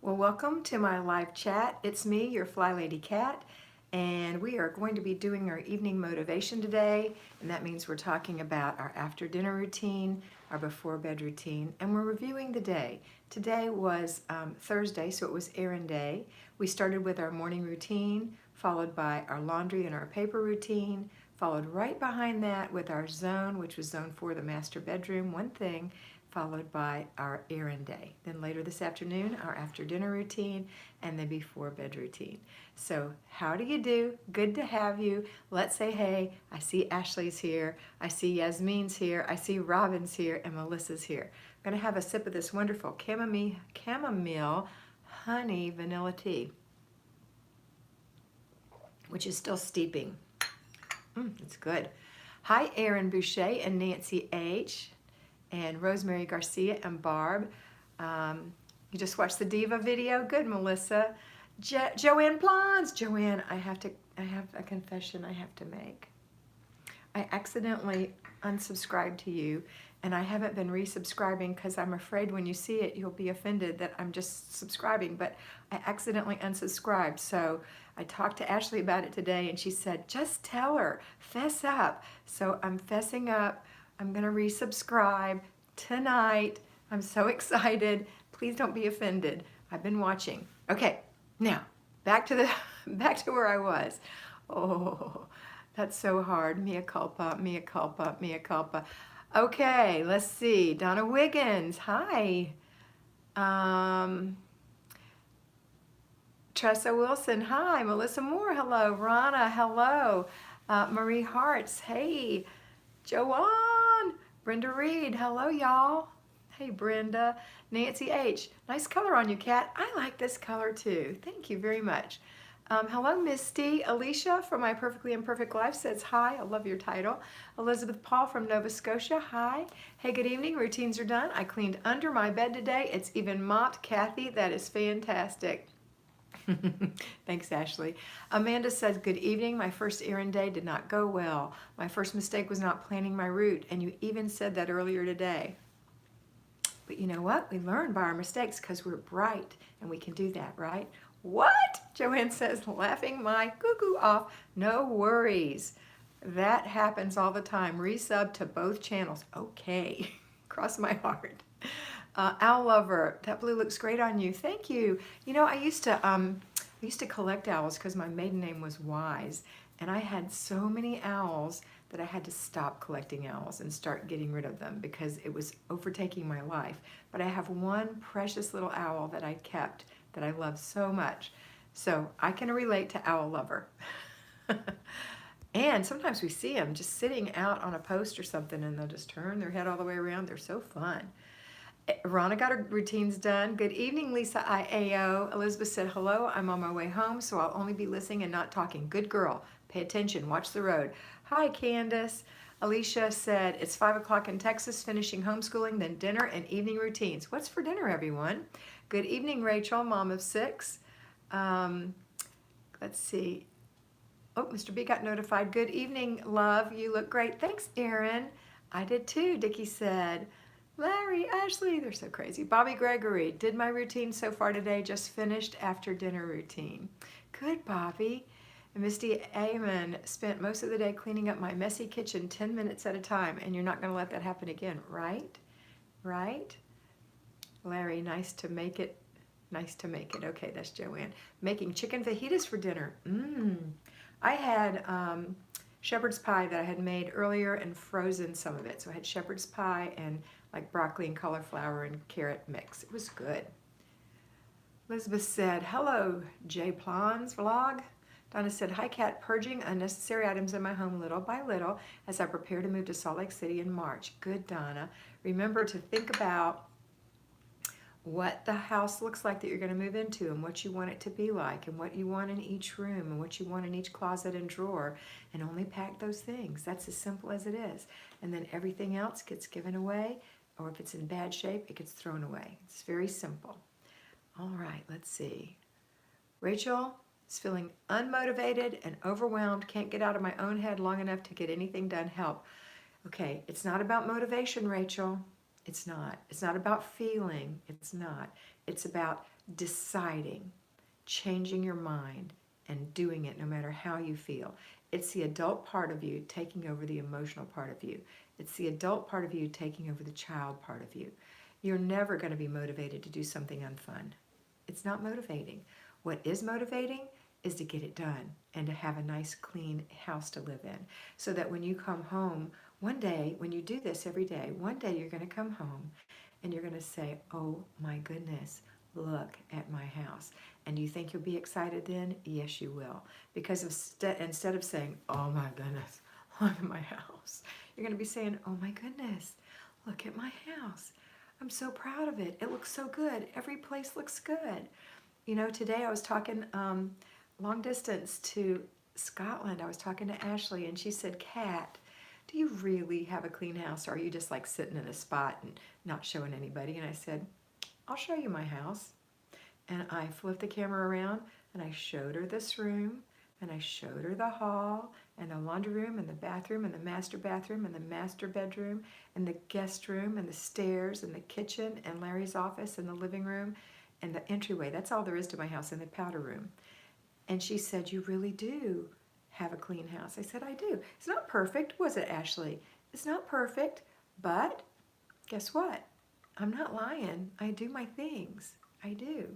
Well, welcome to my live chat. It's me, your Flylady Kat, and we are going to be doing our evening motivation today, and that means we're talking about our after dinner routine, our before bed routine, and we're reviewing the day. Today was Thursday, so it was errand day. We started with our morning routine, followed by our laundry and our paper routine, followed right behind that with our zone, which was zone 4, the master bedroom, one thing, followed by our errand day. Then later this afternoon, our after dinner routine, and the before bed routine. So how do you do? Good to have you. Let's say hey. I see Ashley's here. I see Yasmin's here. I see Robin's here, and Melissa's here. I'm gonna have a sip of this wonderful chamomile honey vanilla tea, which is still steeping. It's good. Hi, Erin Boucher and Nancy H. and Rosemary Garcia and Barb. You just watched the Diva video? Good, Melissa. Joanne Blondes. Joanne, I have a confession I have to make. I accidentally unsubscribed to you, and I haven't been resubscribing because I'm afraid when you see it, you'll be offended that I'm just subscribing, but I accidentally unsubscribed. So I talked to Ashley about it today, and she said, just tell her, fess up. So I'm fessing up. I'm gonna resubscribe tonight. I'm so excited. Please don't be offended. I've been watching. Okay, now back to where I was. Oh, that's so hard. Mea culpa, mea culpa, mea culpa. Okay, let's see. Donna Wiggins, hi. Tressa Wilson, hi. Melissa Moore, hello. Rana, hello. Marie Hartz, hey. Joanne, Brenda Reed, hello y'all. Hey Brenda. Nancy H, nice color on you, Kat. I like this color too. Thank you very much. Hello Misty. Alicia from My Perfectly Imperfect Life says hi. I love your title. Elizabeth Paul from Nova Scotia, hi. Hey, good evening. Routines are done. I cleaned under my bed today. It's even mopped. Kathy, that is fantastic. Thanks, Ashley. Amanda says, good evening. My first errand day did not go well. My first mistake was not planning my route, and you even said that earlier today. But you know what? We learn by our mistakes because we're bright, and we can do that, right? What? Joanne says, laughing my cuckoo off. No worries. That happens all the time. Resub to both channels. Okay. Cross my heart. Owl Lover, that blue looks great on you. Thank you. You know, I used to collect owls because my maiden name was Wise, and I had so many owls that I had to stop collecting owls and start getting rid of them because it was overtaking my life. But I have one precious little owl that I kept that I love so much. So I can relate to Owl Lover. And sometimes we see them just sitting out on a post or something, and they'll just turn their head all the way around. They're so fun. Rana got her routines done. Good evening, Lisa IAO. Elizabeth said, hello, I'm on my way home, so I'll only be listening and not talking. Good girl. Pay attention. Watch the road. Hi, Candace. Alicia said, it's 5 o'clock in Texas, finishing homeschooling, then dinner and evening routines. What's for dinner, everyone? Good evening, Rachel, mom of 6. Let's see. Oh, Mr. B got notified. Good evening, love. You look great. Thanks, Erin. I did too, Dickie said. Larry, Ashley, they're so crazy. Bobby Gregory, did my routine so far today, just finished after dinner routine. Good, Bobby. And Misty Amon spent most of the day cleaning up my messy kitchen 10 minutes at a time, and you're not going to let that happen again, right? Right? Larry, nice to make it. Nice to make it. Okay, that's Joanne. Making chicken fajitas for dinner. I had shepherd's pie that I had made earlier and frozen some of it. So I had shepherd's pie and like broccoli and cauliflower and carrot mix. It was good. Elizabeth said, hello, J Plans vlog. Donna said, hi, Kat, purging unnecessary items in my home little by little as I prepare to move to Salt Lake City in March. Good, Donna. Remember to think about what the house looks like that you're going to move into and what you want it to be like and what you want in each room and what you want in each closet and drawer, and only pack those things. That's as simple as it is. And then everything else gets given away, or if it's in bad shape, it gets thrown away. It's very simple. All right, let's see. Rachel is feeling unmotivated and overwhelmed, can't get out of my own head long enough to get anything done. Help. Okay, it's not about motivation, Rachel. It's not. It's not about feeling. It's not. It's about deciding, changing your mind, and doing it no matter how you feel. It's the adult part of you taking over the emotional part of you. It's the adult part of you taking over the child part of you. You're never going to be motivated to do something unfun. It's not motivating. What is motivating is to get it done and to have a nice, clean house to live in. So that when you come home, one day, when you do this every day, one day you're going to come home and you're going to say, oh my goodness, look at my house. And do you think you'll be excited then? Yes, you will. Because instead of saying, oh my goodness, look at my house, you're going to be saying, oh my goodness, look at my house. I'm so proud of it. It looks so good. Every place looks good. You know, today I was talking long distance to Scotland. I was talking to Ashley and she said, Kat, do you really have a clean house, or are you just like sitting in a spot and not showing anybody? And I said, I'll show you my house. And I flipped the camera around and I showed her this room and I showed her the hall and the laundry room and the bathroom and the master bathroom and the master bedroom and the guest room and the stairs and the kitchen and Larry's office and the living room and the entryway. That's all there is to my house, and the powder room. And she said, you really do have a clean house. I said, I do. It's not perfect, was it, Ashley? It's not perfect, but guess what? I'm not lying. I do my things. I do.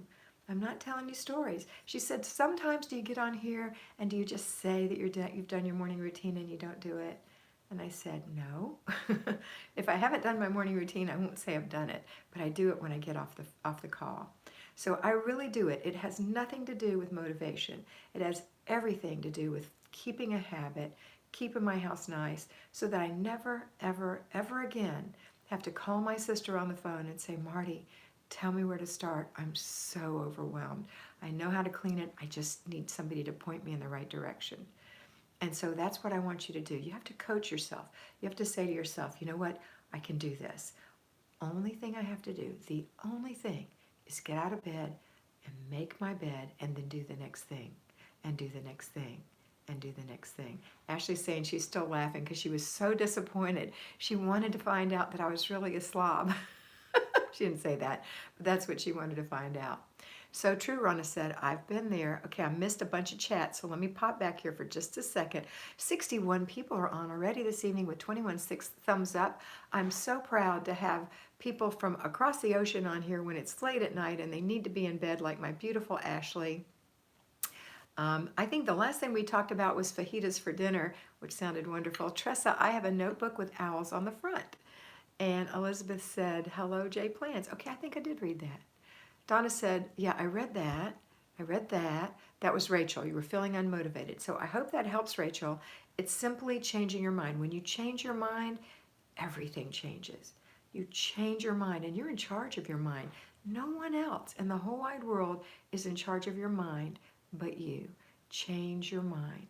I'm not telling you stories. She said, sometimes do you get on here and do you just say that you've done your morning routine and you don't do it? And I said, no. If I haven't done my morning routine, I won't say I've done it, but I do it when I get off the call. So I really do it. It has nothing to do with motivation. It has everything to do with keeping a habit, keeping my house nice, so that I never, ever, ever again have to call my sister on the phone and say, Marty, tell me where to start. I'm so overwhelmed. I know how to clean it. I just need somebody to point me in the right direction. And so that's what I want you to do. You have to coach yourself. You have to say to yourself, you know what? I can do this. Only thing I have to do, the only thing, is get out of bed and make my bed and then do the next thing and do the next thing and do the next thing. Ashley's saying she's still laughing because she was so disappointed. She wanted to find out that I was really a slob. She didn't say that, but that's what she wanted to find out. So true, Ronna said, I've been there. Okay, I missed a bunch of chats, so let me pop back here for just a second. 61 people are on already this evening with 21 thumbs up. I'm so proud to have people from across the ocean on here when it's late at night and they need to be in bed, like my beautiful Ashley. I think the last thing we talked about was fajitas for dinner, which sounded wonderful. Tressa, I have a notebook with owls on the front. And Elizabeth said, hello, Jay Plans. Okay, I think I did read that. Donna said, yeah, I read that. I read that. That was Rachel. You were feeling unmotivated. So I hope that helps, Rachel. It's simply changing your mind. When you change your mind, everything changes. You change your mind, and you're in charge of your mind. No one else in the whole wide world is in charge of your mind but you. Change your mind.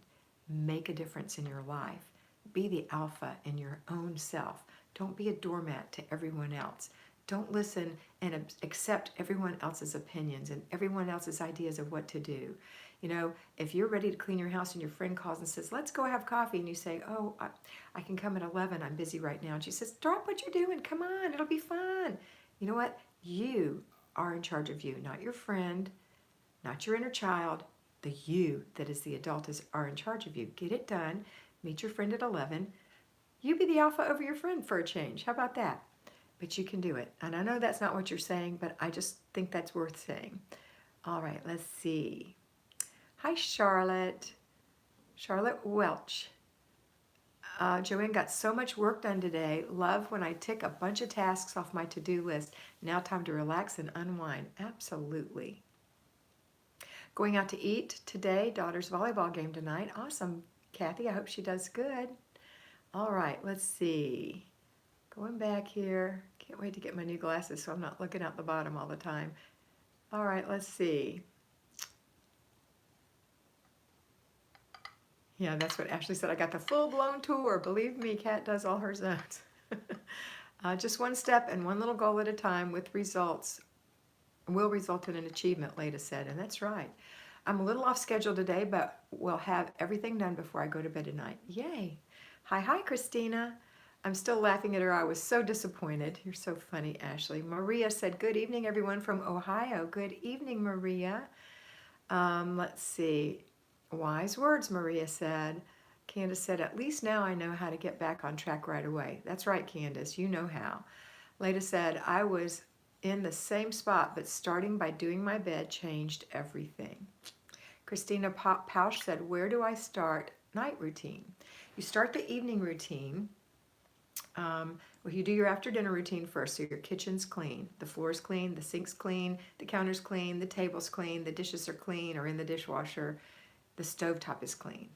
Make a difference in your life. Be the alpha in your own self. Don't be a doormat to everyone else. Don't listen and accept everyone else's opinions and everyone else's ideas of what to do. You know, if you're ready to clean your house and your friend calls and says, let's go have coffee, and you say, oh, I can come at 11, I'm busy right now. And she says, drop what you're doing, come on, it'll be fun. You know what? You are in charge of you, not your friend, not your inner child. The you that is the adult are in charge of you. Get it done. Meet your friend at 11. You be the alpha over your friend for a change. How about that? But you can do it. And I know that's not what you're saying, but I just think that's worth saying. All right, let's see. Hi, Charlotte. Charlotte Welch. Joanne got so much work done today. Love when I tick a bunch of tasks off my to-do list. Now time to relax and unwind. Absolutely. Going out to eat today. Daughter's volleyball game tonight. Awesome, Kathy. I hope she does good. All right, let's see. Going back here. Can't wait to get my new glasses so I'm not looking out the bottom all the time. All right, let's see. Yeah, that's what Ashley said. I got the full-blown tour. Believe me, Kat does all her zones. Just one step and one little goal at a time with results will result in an achievement, Leda said, and that's right. I'm a little off schedule today, but we'll have everything done before I go to bed tonight. Yay. Hi, Christina. I'm still laughing at her. I was so disappointed. You're so funny, Ashley. Maria said, good evening, everyone from Ohio. Good evening, Maria. Let's see. Wise words, Maria said. Candace said, at least now I know how to get back on track right away. That's right, Candace. You know how. Leda said, I was in the same spot, but starting by doing my bed changed everything. Christina Pausch said, where do I start night routine? You start the evening routine. Well, you do your after dinner routine first, so your kitchen's clean, the floor's clean, the sink's clean, the counter's clean, the table's clean, the dishes are clean or in the dishwasher, the stovetop is clean.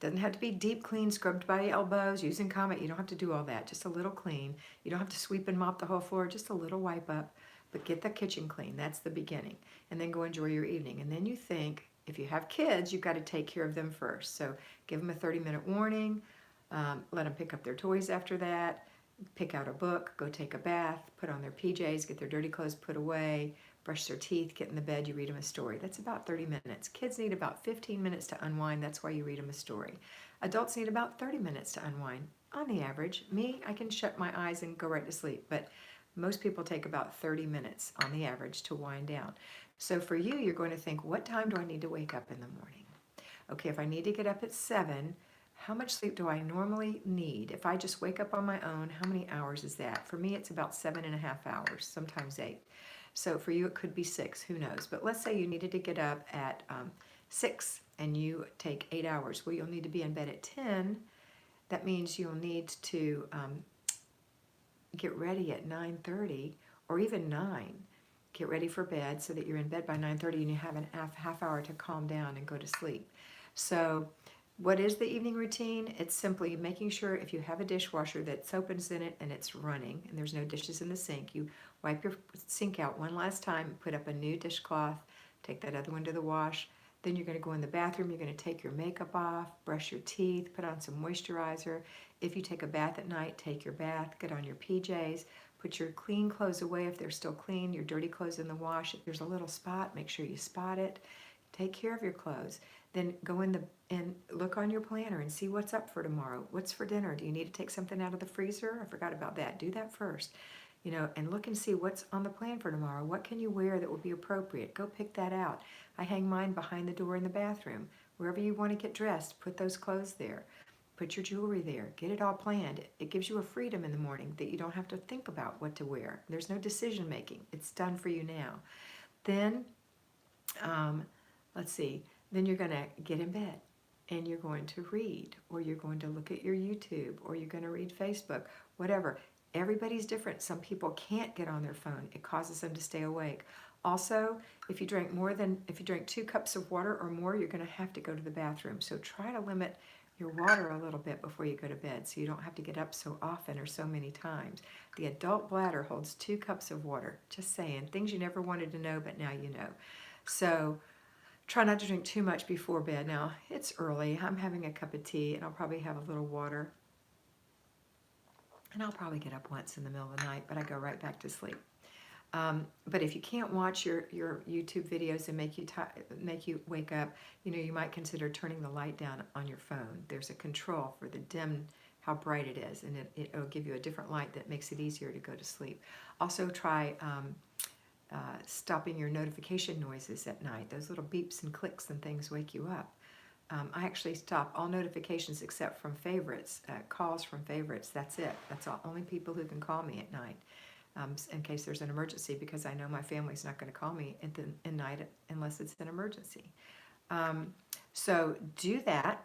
Doesn't have to be deep clean, scrubbed by elbows, using Comet. You don't have to do all that, just a little clean. You don't have to sweep and mop the whole floor, just a little wipe up, but get the kitchen clean. That's the beginning. And then go enjoy your evening. And then you think, if you have kids, you've got to take care of them first. So give them a 30-minute warning, let them pick up their toys after that, pick out a book, go take a bath, put on their PJs, get their dirty clothes put away, brush their teeth, get in the bed, you read them a story. That's about 30 minutes. Kids need about 15 minutes to unwind. That's why you read them a story. Adults need about 30 minutes to unwind on the average. Me, I can shut my eyes and go right to sleep, but most people take about 30 minutes on the average to wind down. So for you, you're going to think, what time do I need to wake up in the morning? Okay, if I need to get up at 7, how much sleep do I normally need? If I just wake up on my own, how many hours is that? For me, it's about 7.5 hours, sometimes 8. So for you, it could be 6, who knows? But let's say you needed to get up at 6 and you take 8 hours. Well, you'll need to be in bed at 10. That means you'll need to get ready at 9:30 or even 9. Get ready for bed so that you're in bed by 9:30 and you have a half hour to calm down and go to sleep. So what is the evening routine? It's simply making sure if you have a dishwasher that soap is in it and it's running and there's no dishes in the sink, you wipe your sink out one last time, put up a new dishcloth, take that other one to the wash. Then you're going to go in the bathroom, you're going to take your makeup off, brush your teeth, put on some moisturizer. If you take a bath at night, take your bath, get on your PJs, put your clean clothes away if they're still clean, your dirty clothes in the wash. If there's a little spot, make sure you spot it. Take care of your clothes. Then go in and look on your planner and see what's up for tomorrow. What's for dinner? Do you need to take something out of the freezer? I forgot about that. Do that first. And look and see what's on the plan for tomorrow. What can you wear that will be appropriate? Go pick that out. I hang mine behind the door in the bathroom. Wherever you want to get dressed, put those clothes there. Put your jewelry there. Get it all planned. It gives you a freedom in the morning that you don't have to think about what to wear. There's no decision making. It's done for you now. Then, let's see. Then you're going to get in bed and you're going to read, or you're going to look at your YouTube, or you're going to read Facebook, whatever. Everybody's different. Some people can't get on their phone. It causes them to stay awake. Also, if you drink 2 cups of water or more, you're going to have to go to the bathroom. So try to limit your water a little bit before you go to bed so you don't have to get up so often or so many times. The adult bladder holds 2 cups of water. Just saying, things you never wanted to know, but now you know. So try not to drink too much before bed. Now, it's early. I'm having a cup of tea, and I'll probably have a little water. And I'll probably get up once in the middle of the night, but I go right back to sleep. But if you can't watch your YouTube videos and make you wake up, you might consider turning the light down on your phone. There's a control for the dim, how bright it is, and it'll give you a different light that makes it easier to go to sleep. Also try stopping your notification noises at night. Those little beeps and clicks and things wake you up. I actually stop all notifications except from favorites, calls from favorites. That's it. That's all. Only people who can call me at night, in case there's an emergency, because I know my family's not going to call me at night unless it's an emergency. So do that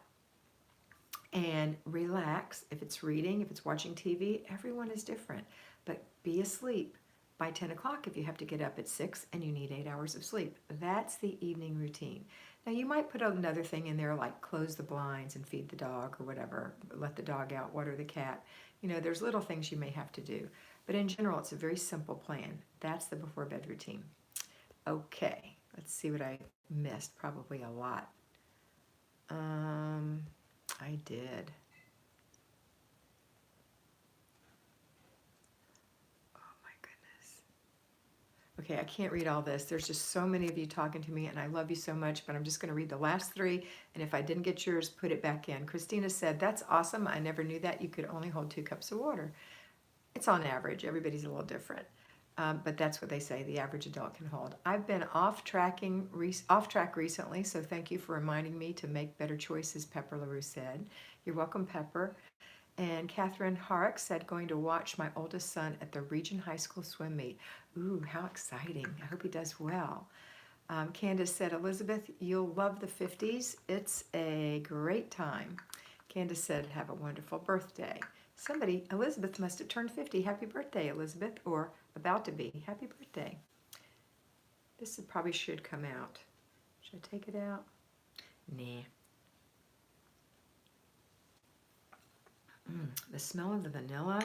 and relax. If it's reading, if it's watching TV, everyone is different. But be asleep by 10 o'clock if you have to get up at 6 and you need 8 hours of sleep. That's the evening routine. Now you might put another thing in there like close the blinds and feed the dog or whatever, let the dog out, water the cat. There's little things you may have to do. But in general, it's a very simple plan. That's the before bed routine. Okay, let's see what I missed. Probably a lot. I did. Oh my goodness. Okay, I can't read all this. There's just so many of you talking to me, and I love you so much, but I'm just going to read the last three, and if I didn't get yours, put it back in. Christina said, that's awesome. I never knew that you could only hold 2 cups of water. It's on average. Everybody's a little different. But that's what they say the average adult can hold. I've been off track recently, so thank you for reminding me to make better choices, Pepper LaRue said. You're welcome, Pepper. And Catherine Harrick said, going to watch my oldest son at the Region High School swim meet. Ooh, how exciting. I hope he does well. Candace said, Elizabeth, you'll love the 50s. It's a great time. Candace said, have a wonderful birthday. Somebody, Elizabeth must have turned 50. Happy birthday, Elizabeth, or about to be. Happy birthday. This probably should come out. Should I take it out? Nah. The smell of the vanilla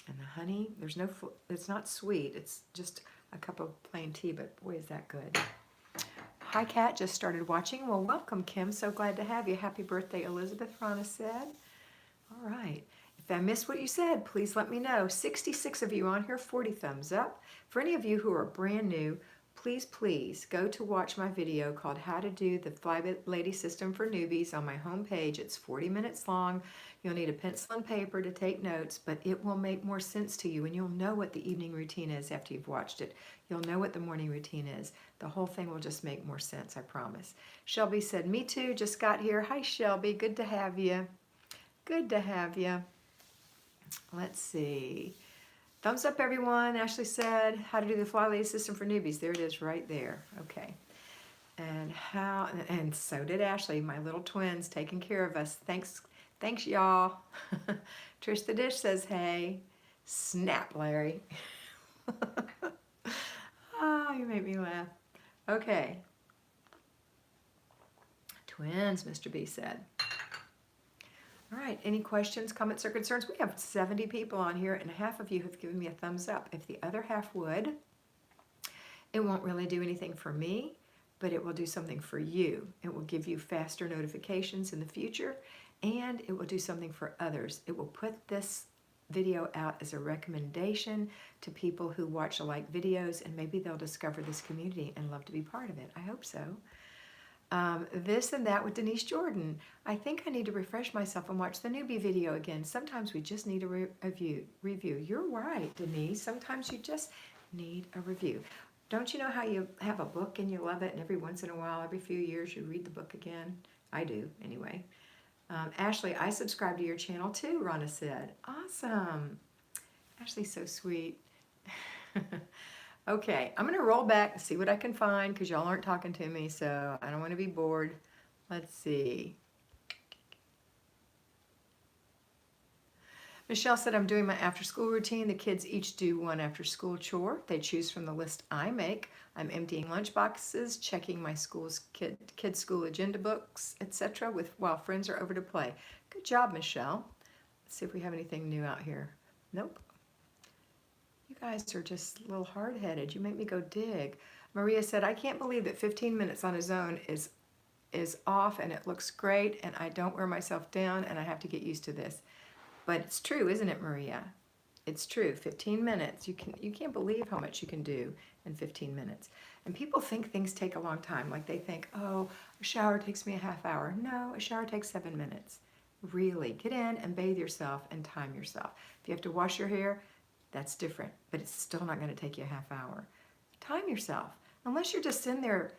and the honey, it's not sweet, it's just a cup of plain tea, but boy, is that good. Hi, Kat, just started watching. Well, welcome, Kim. So glad to have you. Happy birthday, Elizabeth, Rana said. All right. If I missed what you said, please let me know. 66 of you on here, 40 thumbs up. For any of you who are brand new, please go to watch my video called How to Do the Flylady System for Newbies on my homepage. It's 40 minutes long. You'll need a pencil and paper to take notes, but it will make more sense to you, and you'll know what the evening routine is after you've watched it. You'll know what the morning routine is. The whole thing will just make more sense, I promise. Shelby said, me too, just got here. Hi, Shelby, good to have you. Good to have you. Let's see. Thumbs up, everyone. Ashley said, how to do the Flylady system for newbies. There it is right there. Okay. And so did Ashley, my little twins, taking care of us. Thanks, y'all. Trish the Dish says, hey. Snap, Larry. Oh, you make me laugh. Okay. Twins, Mr. B said. All right, any questions, comments, or concerns? We have 70 people on here, and half of you have given me a thumbs up. If the other half would, it won't really do anything for me, but it will do something for you. It will give you faster notifications in the future, and it will do something for others. It will put this video out as a recommendation to people who watch alike videos, and maybe they'll discover this community and love to be part of it. I hope so. This and that with Denise Jordan. I think I need to refresh myself and watch the newbie video again. Sometimes we just need a review. You're right, Denise. Sometimes you just need a review. Don't you know how you have a book and you love it, and every once in a while, every few years, you read the book again? I do, anyway. Ashley, I subscribe to your channel too, Rana said. Awesome. Ashley's so sweet. Okay, I'm going to roll back and see what I can find because y'all aren't talking to me, so I don't want to be bored. Let's see. Michelle said, I'm doing my after-school routine. The kids each do one after-school chore. They choose from the list I make. I'm emptying lunch boxes, checking my kids' school agenda books, etc. while friends are over to play. Good job, Michelle. Let's see if we have anything new out here. Nope. You guys are just a little hard-headed. You make me go dig. Maria said, I can't believe that 15 minutes on his own is off and it looks great and I don't wear myself down and I have to get used to this. But it's true, isn't it, Maria? It's true. 15 minutes. You can't believe how much you can do in 15 minutes. And people think things take a long time. Like they think, oh, a shower takes me a half hour. No, a shower takes 7 minutes. Really, get in and bathe yourself and time yourself. If you have to wash your hair, that's different, but it's still not going to take you a half hour. Time yourself. Unless you're just in there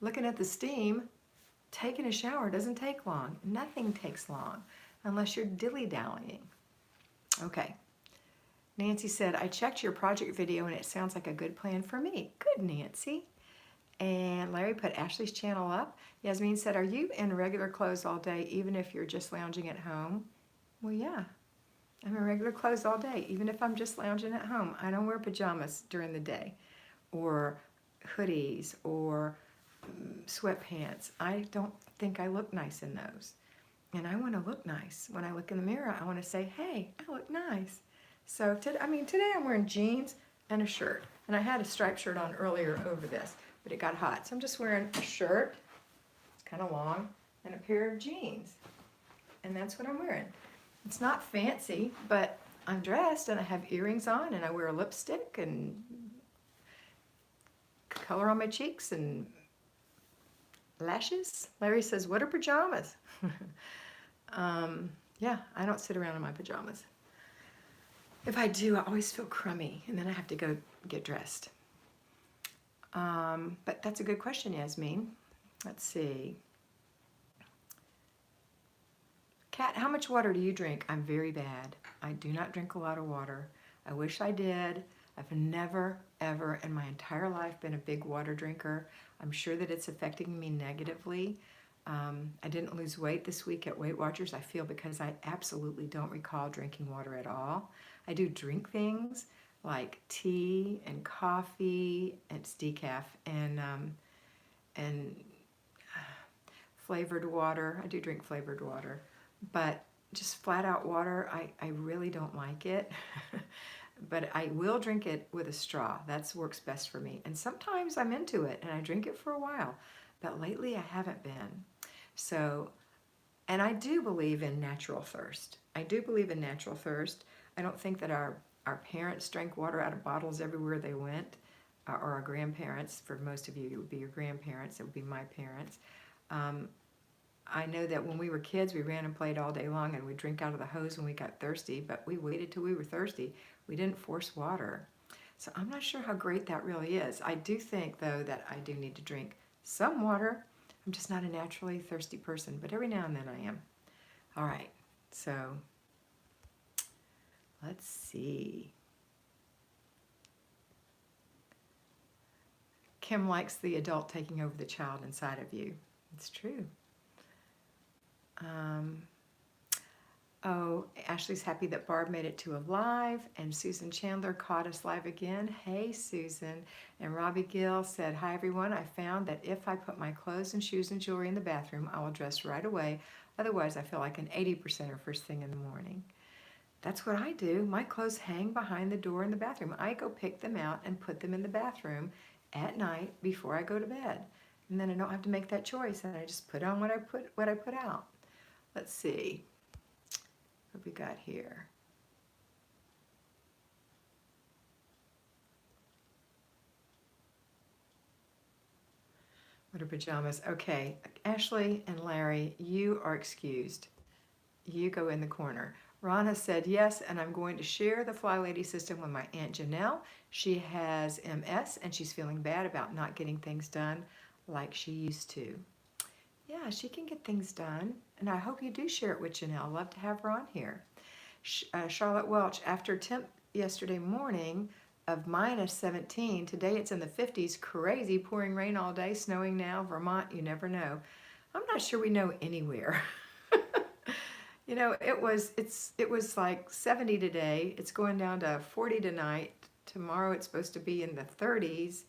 looking at the steam, taking a shower doesn't take long. Nothing takes long unless you're dilly-dallying. Okay. Nancy said, I checked your project video and it sounds like a good plan for me. Good, Nancy. And Larry put Ashley's channel up. Yasmin said, are you in regular clothes all day, even if you're just lounging at home? Well, yeah. I'm in regular clothes all day, even if I'm just lounging at home. I don't wear pajamas during the day, or hoodies, or sweatpants. I don't think I look nice in those. And I want to look nice. When I look in the mirror, I want to say, hey, I look nice. So, today I'm wearing jeans and a shirt. And I had a striped shirt on earlier over this, but it got hot. So I'm just wearing a shirt, it's kind of long, and a pair of jeans. And that's what I'm wearing. It's not fancy, but I'm dressed and I have earrings on and I wear a lipstick and color on my cheeks and lashes. Larry says, what are pajamas? Yeah, I don't sit around in my pajamas. If I do, I always feel crummy, and then I have to go get dressed. But that's a good question, Yasmin. Let's see. Kat, how much water do you drink? I'm very bad. I do not drink a lot of water. I wish I did. I've never, ever in my entire life been a big water drinker. I'm sure that it's affecting me negatively. I didn't lose weight this week at Weight Watchers, I feel, because I absolutely don't recall drinking water at all. I do drink things like tea and coffee, and it's decaf, and flavored water. I do drink flavored water, but just flat out water, I really don't like it. But I will drink it with a straw. That works best for me. And sometimes I'm into it and I drink it for a while, but lately I haven't been. So, and I do believe in natural thirst. I do believe in natural thirst. I don't think that our parents drank water out of bottles everywhere they went, or our grandparents. For most of you, it would be your grandparents. It would be my parents. I know that when we were kids, we ran and played all day long, and we'd drink out of the hose when we got thirsty, but we waited till we were thirsty. We didn't force water. So I'm not sure how great that really is. I do think, though, that I do need to drink some water. I'm just not a naturally thirsty person, but every now and then I am. All right, so let's see. Kim likes the adult taking over the child inside of you. It's true. Oh, Ashley's happy that Barb made it to a live, and Susan Chandler caught us live again. Hey, Susan. And Robbie Gill said, hi, everyone. I found that if I put my clothes and shoes and jewelry in the bathroom, I will dress right away. Otherwise, I feel like an 80%er first thing in the morning. That's what I do. My clothes hang behind the door in the bathroom. I go pick them out and put them in the bathroom at night before I go to bed. And then I don't have to make that choice, and I just put on what I put out. Let's see. What we got here? What are pajamas? Okay, Ashley and Larry, you are excused. You go in the corner. Ron has said yes, and I'm going to share the Flylady system with my Aunt Janelle. She has MS, and she's feeling bad about not getting things done like she used to. Yeah, she can get things done, and I hope you do share it with Janelle. Love to have her on here. Charlotte Welch, after temp yesterday morning of minus 17, today it's in the 50s, crazy, pouring rain all day, snowing now, Vermont, you never know. I'm not sure we know anywhere. You know, it was like 70 today. It's going down to 40 tonight. Tomorrow it's supposed to be in the 30s.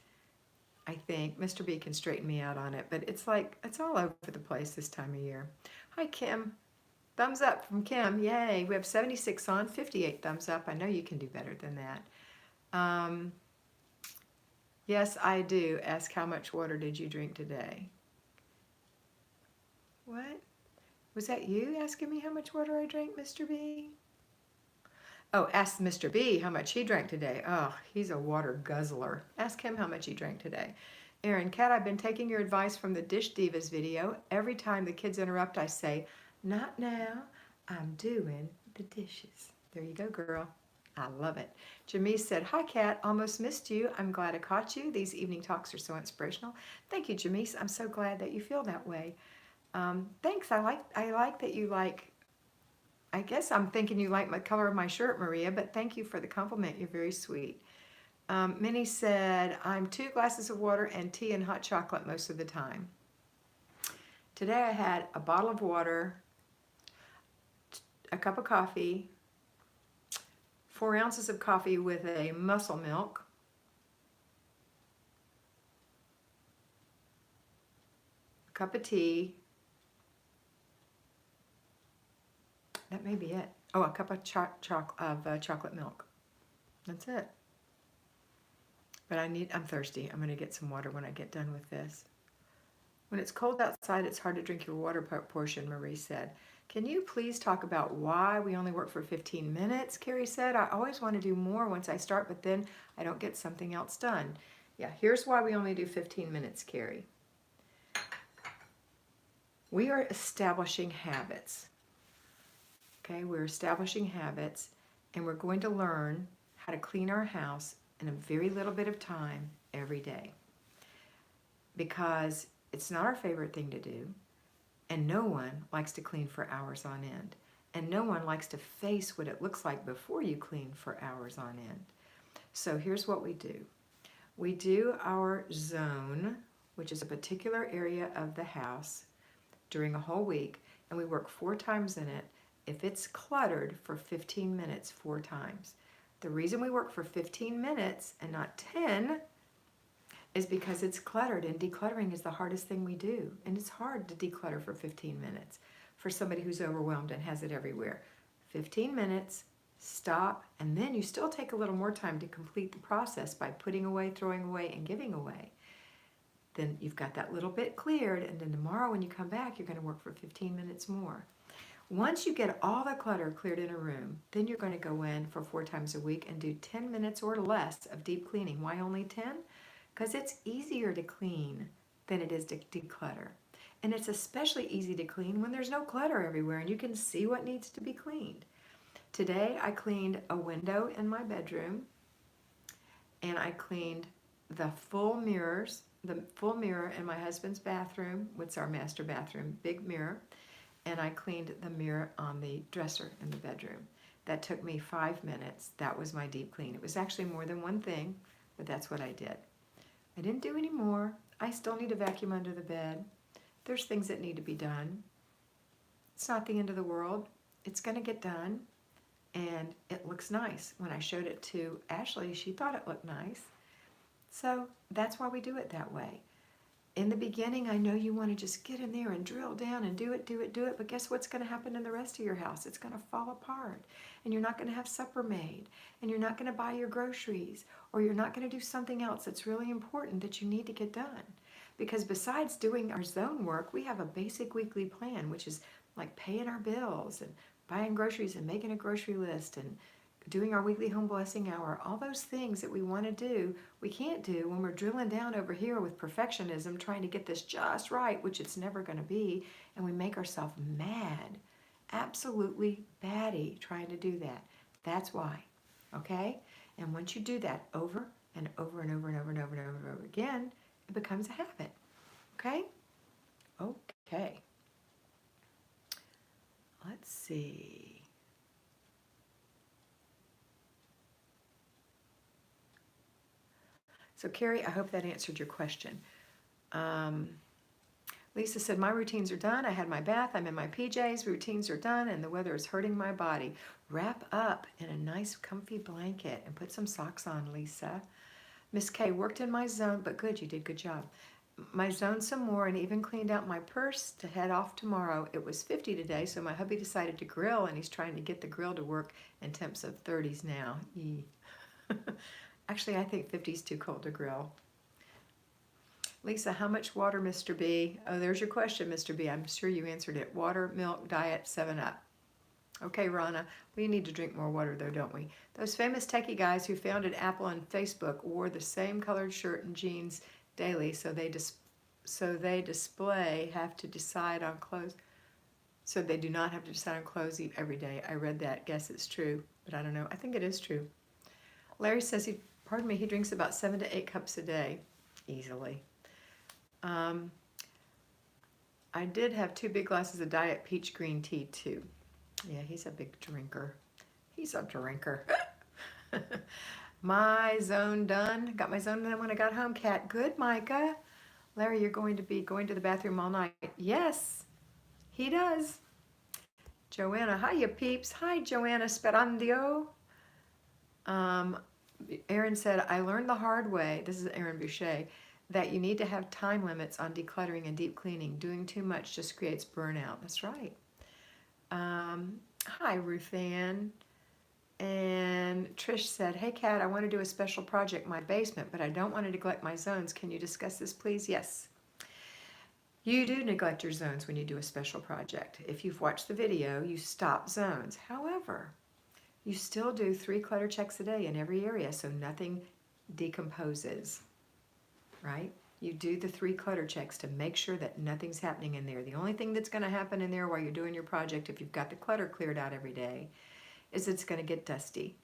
I think Mr. B can straighten me out on it, but it's like, it's all over the place this time of year. Hi, Kim. Thumbs up from Kim. Yay. We have 76 on, 58 thumbs up. I know you can do better than that. Yes, I do. Ask how much water did you drink today? What? Was that you asking me how much water I drank, Mr. B? Oh, ask Mr. B how much he drank today. Oh, he's a water guzzler. Ask him how much he drank today. Aaron, Kat, I've been taking your advice from the Dish Divas video. Every time the kids interrupt, I say, not now, I'm doing the dishes. There you go, girl. I love it. Jamise said, hi, Kat, almost missed you. I'm glad I caught you. These evening talks are so inspirational. Thank you, Jamise. I'm so glad that you feel that way. Thanks. I like that you like, I guess I'm thinking you like my color of my shirt, Maria, but thank you for the compliment. You're very sweet. Minnie said, I'm 2 glasses of water and tea and hot chocolate most of the time. Today I had a bottle of water, a cup of coffee, 4 ounces of coffee with a muscle milk, a cup of tea. That may be it. Oh, a cup of chocolate milk. That's it. But I'm thirsty. I'm going to get some water when I get done with this. When it's cold outside, it's hard to drink your water portion, Marie said. Can you please talk about why we only work for 15 minutes? Carrie said, I always want to do more once I start, but then I don't get something else done. Yeah, here's why we only do 15 minutes, Carrie. We are establishing habits. Okay, we're establishing habits, and we're going to learn how to clean our house in a very little bit of time every day. Because it's not our favorite thing to do, and no one likes to clean for hours on end. And no one likes to face what it looks like before you clean for hours on end. So here's what we do. We do our zone, which is a particular area of the house, during a whole week, and we work 4 times in it. If it's cluttered, for 15 minutes 4 times. The reason we work for 15 minutes and not 10 is because it's cluttered, and decluttering is the hardest thing we do. And it's hard to declutter for 15 minutes for somebody who's overwhelmed and has it everywhere. 15 minutes, stop, and then you still take a little more time to complete the process by putting away, throwing away, and giving away. Then you've got that little bit cleared, and then tomorrow when you come back, you're going to work for 15 minutes more. Once you get all the clutter cleared in a room, then you're going to go in for 4 times a week and do 10 minutes or less of deep cleaning. Why only 10? Because it's easier to clean than it is to declutter. And it's especially easy to clean when there's no clutter everywhere and you can see what needs to be cleaned. Today I cleaned a window in my bedroom, and I cleaned the full mirror in my husband's bathroom, which is our master bathroom, big mirror, and I cleaned the mirror on the dresser in the bedroom. That took me 5 minutes. That was my deep clean. It was actually more than one thing, but that's what I did. I didn't do any more. I still need to vacuum under the bed. There's things that need to be done. It's not the end of the world. It's going to get done, and it looks nice. When I showed it to Ashley, she thought it looked nice. So that's why we do it that way. In the beginning, I know you want to just get in there and drill down and do it, but guess what's going to happen in the rest of your house? It's going to fall apart, and you're not going to have supper made, and you're not going to buy your groceries, or you're not going to do something else that's really important that you need to get done. Because besides doing our zone work, we have a basic weekly plan, which is like paying our bills and buying groceries and making a grocery list and doing our weekly home blessing hour. All those things that we want to do, we can't do when we're drilling down over here with perfectionism, trying to get this just right, which it's never going to be, and we make ourselves mad, absolutely batty trying to do that. That's why, okay? And once you do that over and over and over and over and over and over and over again, it becomes a habit, okay? Okay. Let's see. So Carrie, I hope that answered your question. Lisa said, my routines are done. I had my bath. I'm in my PJs. Routines are done, and the weather is hurting my body. Wrap up in a nice comfy blanket and put some socks on, Lisa. Miss K, worked in my zone, but good, you did good job. My zone some more and even cleaned out my purse to head off tomorrow. It was 50 today, so my hubby decided to grill, and he's trying to get the grill to work in temps of 30s now. Actually, I think 50 is too cold to grill. Lisa, how much water, Mr. B? Oh, there's your question, Mr. B. I'm sure you answered it. Water, milk, diet, 7-Up. Okay, Rana, we need to drink more water though, don't we? Those famous techie guys who founded Apple and Facebook wore the same colored shirt and jeans daily, so they display have to decide on clothes. So they do not have to decide on clothes every day. I read that. Guess it's true, but I don't know. I think it is true. Larry says he drinks about 7 to 8 cups a day, easily. I did have 2 big glasses of diet peach green tea too. Yeah, he's a big drinker. He's a drinker. My zone done. Got my zone done when I got home, Kat. Good, Micah. Larry, you're going to be going to the bathroom all night. Yes, he does. Joanna, hiya peeps. Hi, Joanna Sperandio. Erin said, I learned the hard way, this is Erin Boucher, that you need to have time limits on decluttering and deep cleaning. Doing too much just creates burnout. That's right. Hi, Ruth Ann. And Trish said, hey, Kat, I want to do a special project in my basement, but I don't want to neglect my zones. Can you discuss this, please? Yes. You do neglect your zones when you do a special project. If you've watched the video, you stop zones. However, you still do 3 clutter checks a day in every area, so nothing decomposes. right? You do the 3 clutter checks to make sure that nothing's happening in there. The only thing that's going to happen in there while you're doing your project, if you've got the clutter cleared out every day, is it's going to get dusty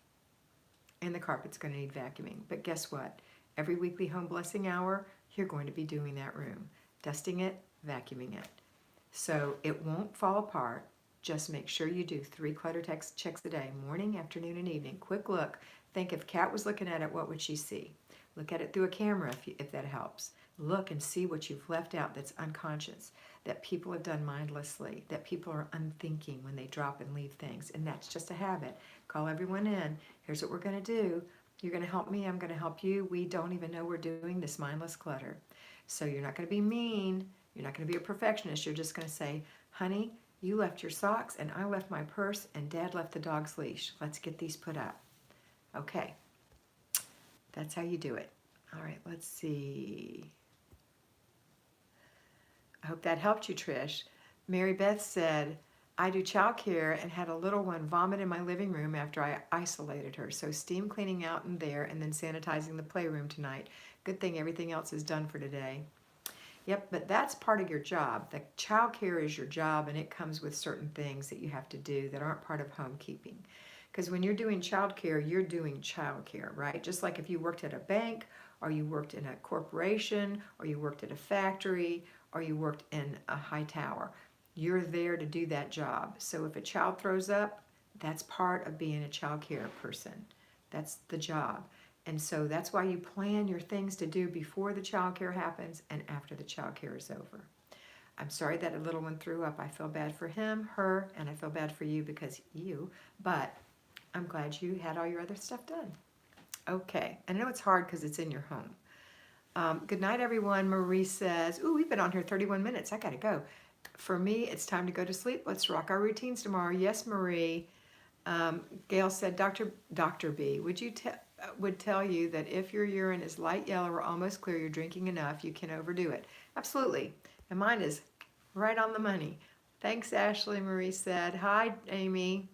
and the carpet's going to need vacuuming. But guess what? Every weekly home blessing hour, you're going to be doing that room, dusting it, vacuuming it. So it won't fall apart. Just make sure you do 3 clutter checks a day, morning, afternoon, and evening. Quick look. Think if Kat was looking at it, what would she see? Look at it through a camera if that helps. Look and see what you've left out that's unconscious, that people have done mindlessly, that people are unthinking when they drop and leave things. And that's just a habit. Call everyone in. Here's what we're going to do. You're going to help me. I'm going to help you. We don't even know we're doing this mindless clutter. So you're not going to be mean. You're not going to be a perfectionist. You're just going to say, honey, you left your socks and I left my purse and Dad left the dog's leash. Let's get these put up. Okay. That's how you do it. All right, let's see. I hope that helped you, Trish. Mary Beth said, I do childcare and had a little one vomit in my living room after I isolated her. So steam cleaning out in there and then sanitizing the playroom tonight. Good thing everything else is done for today. Yep, but that's part of your job. The childcare is your job, and it comes with certain things that you have to do that aren't part of homekeeping. Because when you're doing childcare, you're doing childcare, right? Just like if you worked at a bank, or you worked in a corporation, or you worked at a factory, or you worked in a high tower. You're there to do that job. So if a child throws up, that's part of being a childcare person. That's the job. And so that's why you plan your things to do before the childcare happens and after the childcare is over. I'm sorry that a little one threw up. I feel bad for him, her, and I feel bad for you because but I'm glad you had all your other stuff done. Okay, I know it's hard because it's in your home. Good night, everyone. Marie says, ooh, we've been on here 31 minutes. I gotta go. For me, it's time to go to sleep. Let's rock our routines tomorrow. Yes, Marie. Gail said, Dr. B, would tell you that if your urine is light yellow or almost clear, you're drinking enough, you can overdo it. Absolutely. And mine is right on the money. Thanks, Ashley, Marie said. Hi, Amy.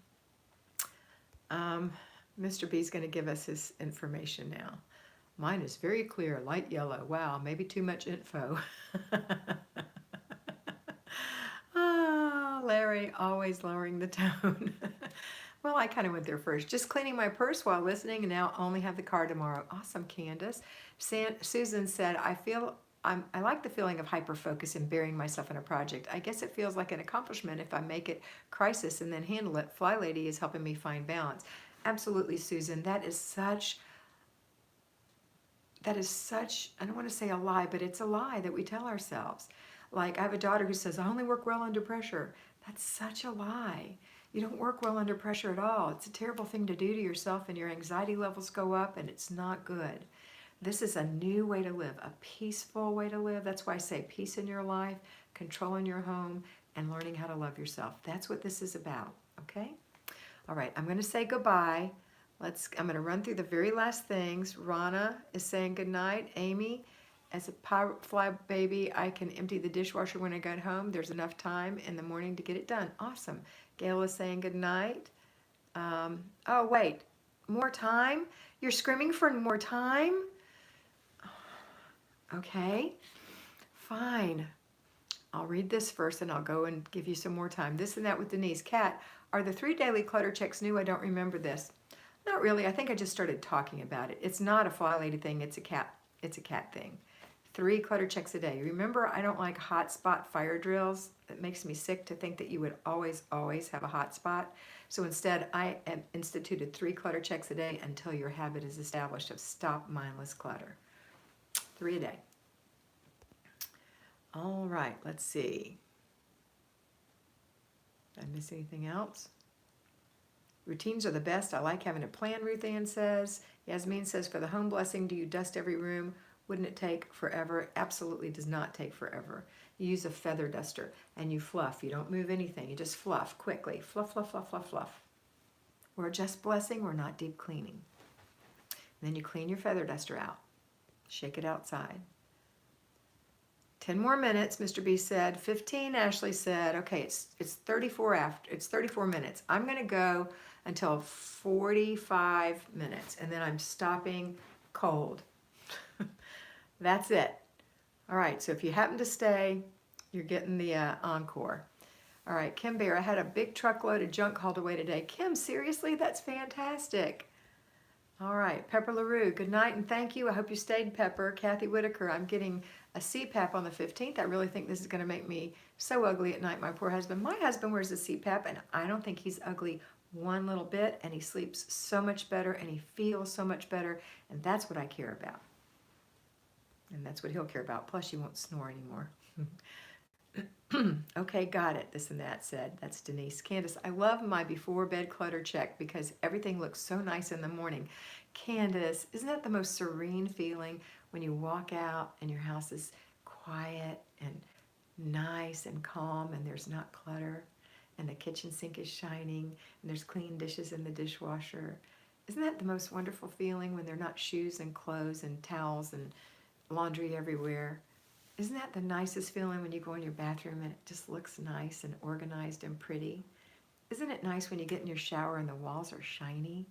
Mr. B's going to give us his information now. Mine is very clear, light yellow. Wow, maybe too much info. Larry, always lowering the tone. Well, I kind of went there first. Just cleaning my purse while listening, and now only have the car tomorrow. Awesome, Candace. Susan said, I like the feeling of hyper-focus and burying myself in a project. I guess it feels like an accomplishment if I make it crisis and then handle it. Flylady is helping me find balance. Absolutely, Susan. That is such, I don't want to say a lie, but it's a lie that we tell ourselves. Like, I have a daughter who says, I only work well under pressure. That's such a lie. You don't work well under pressure at all. It's a terrible thing to do to yourself, and your anxiety levels go up, and it's not good. This is a new way to live, a peaceful way to live. That's why I say peace in your life, control in your home, and learning how to love yourself. That's what this is about, okay? All right, I'm going to say goodbye. I'm going to run through the very last things. Rana is saying goodnight. Amy, as a fly baby, I can empty the dishwasher when I get home. There's enough time in the morning to get it done. Awesome. Gail is saying goodnight. Oh, wait. More time? You're screaming for more time? Okay. Fine. I'll read this first and I'll go and give you some more time. This and that with Denise. Kat, are the 3 daily clutter checks new? I don't remember this. Not really. I think I just started talking about it. It's not a Flylady thing. It's a cat thing. 3 clutter checks a day. Remember, I don't like hot spot fire drills. It makes me sick to think that you would always have a hot spot. So instead, I have instituted 3 clutter checks a day until your habit is established of stop mindless clutter. 3 a day. All right, let's see. Did I miss anything else? Routines are the best. I like having a plan, Ruth Ann says. Yasmin says, for the home blessing, do you dust every room? Wouldn't it take forever? Absolutely does not take forever. You use a feather duster and you fluff. You don't move anything. You just fluff quickly. Fluff, fluff, fluff, fluff, fluff. We're just blessing. We're not deep cleaning. And then you clean your feather duster out. Shake it outside. 10 more minutes, Mr. B said. 15, Ashley said. Okay, it's 34 minutes. I'm going to go until 45 minutes, and then I'm stopping cold. That's it. All right, so if you happen to stay, you're getting the encore. All right, Kim Bear, I had a big truckload of junk hauled away today. Kim, seriously? That's fantastic. All right, Pepper LaRue, good night and thank you. I hope you stayed, Pepper. Kathy Whitaker, I'm getting a CPAP on the 15th. I really think this is going to make me so ugly at night, my poor husband. My husband wears a CPAP, and I don't think he's ugly one little bit, and he sleeps so much better, and he feels so much better, and that's what I care about. And that's what he'll care about. Plus, you won't snore anymore. Okay, got it. This and that said. That's Denise. Candace, I love my before bed clutter check because everything looks so nice in the morning. Candace, isn't that the most serene feeling when you walk out and your house is quiet and nice and calm and there's not clutter and the kitchen sink is shining and there's clean dishes in the dishwasher? Isn't that the most wonderful feeling when there are not shoes and clothes and towels and laundry everywhere? Isn't that the nicest feeling when you go in your bathroom and it just looks nice and organized and pretty? Isn't it nice when you get in your shower and the walls are shiny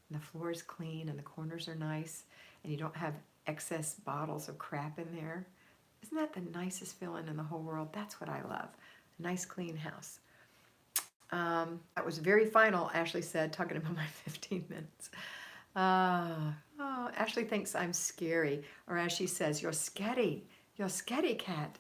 and the floor is clean and the corners are nice and you don't have excess bottles of crap in there? Isn't that the nicest feeling in the whole world? That's what I love. A nice clean house. That was very final, Ashley said, talking about my 15 minutes. Ashley thinks I'm scary, or as she says, you're sketty. You're sketty, Kat.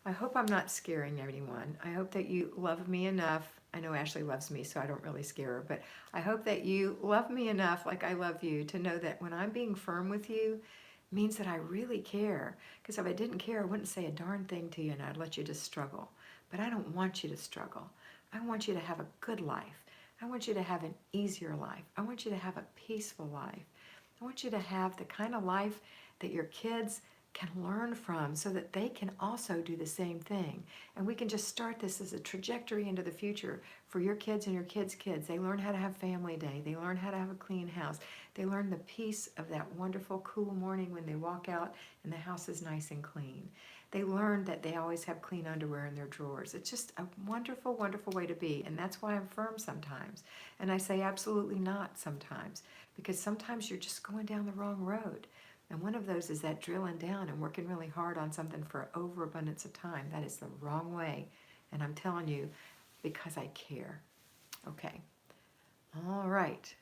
I hope I'm not scaring anyone. I hope that you love me enough. I know Ashley loves me, so I don't really scare her, but I hope that you love me enough like I love you to know that when I'm being firm with you, it means that I really care. Because if I didn't care, I wouldn't say a darn thing to you and I'd let you just struggle. But I don't want you to struggle. I want you to have a good life. I want you to have an easier life. I want you to have a peaceful life. I want you to have the kind of life that your kids can learn from so that they can also do the same thing. And we can just start this as a trajectory into the future for your kids and your kids' kids. They learn how to have family day. They learn how to have a clean house. They learn the peace of that wonderful, cool morning when they walk out and the house is nice and clean. They learn that they always have clean underwear in their drawers. It's just a wonderful, wonderful way to be. And that's why I'm firm sometimes. And I say absolutely not sometimes, because sometimes you're just going down the wrong road. And one of those is that drilling down and working really hard on something for overabundance of time. That is the wrong way. And I'm telling you, because I care. Okay. All right.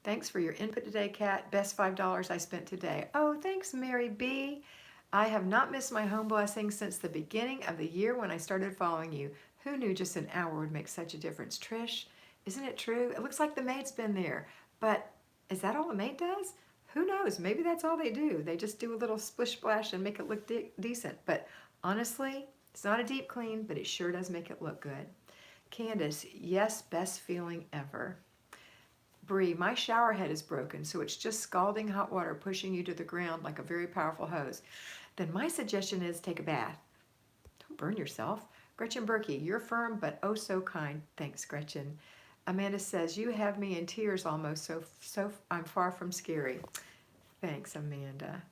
Thanks for your input today, Kat. Best $5 I spent today. Oh, thanks, Mary B. I have not missed my home blessing since the beginning of the year when I started following you. Who knew just an hour would make such a difference? Trish, isn't it true? It looks like the maid's been there. But is that all the maid does? Who knows? Maybe that's all they do. They just do a little splish splash and make it look decent. But honestly, it's not a deep clean, but it sure does make it look good. Candace, yes, best feeling ever. Bree, my shower head is broken, so it's just scalding hot water pushing you to the ground like a very powerful hose. Then my suggestion is take a bath. Don't burn yourself. Gretchen Berkey, you're firm but oh so kind. Thanks, Gretchen. Amanda says, you have me in tears almost, so I'm far from scary. Thanks, Amanda.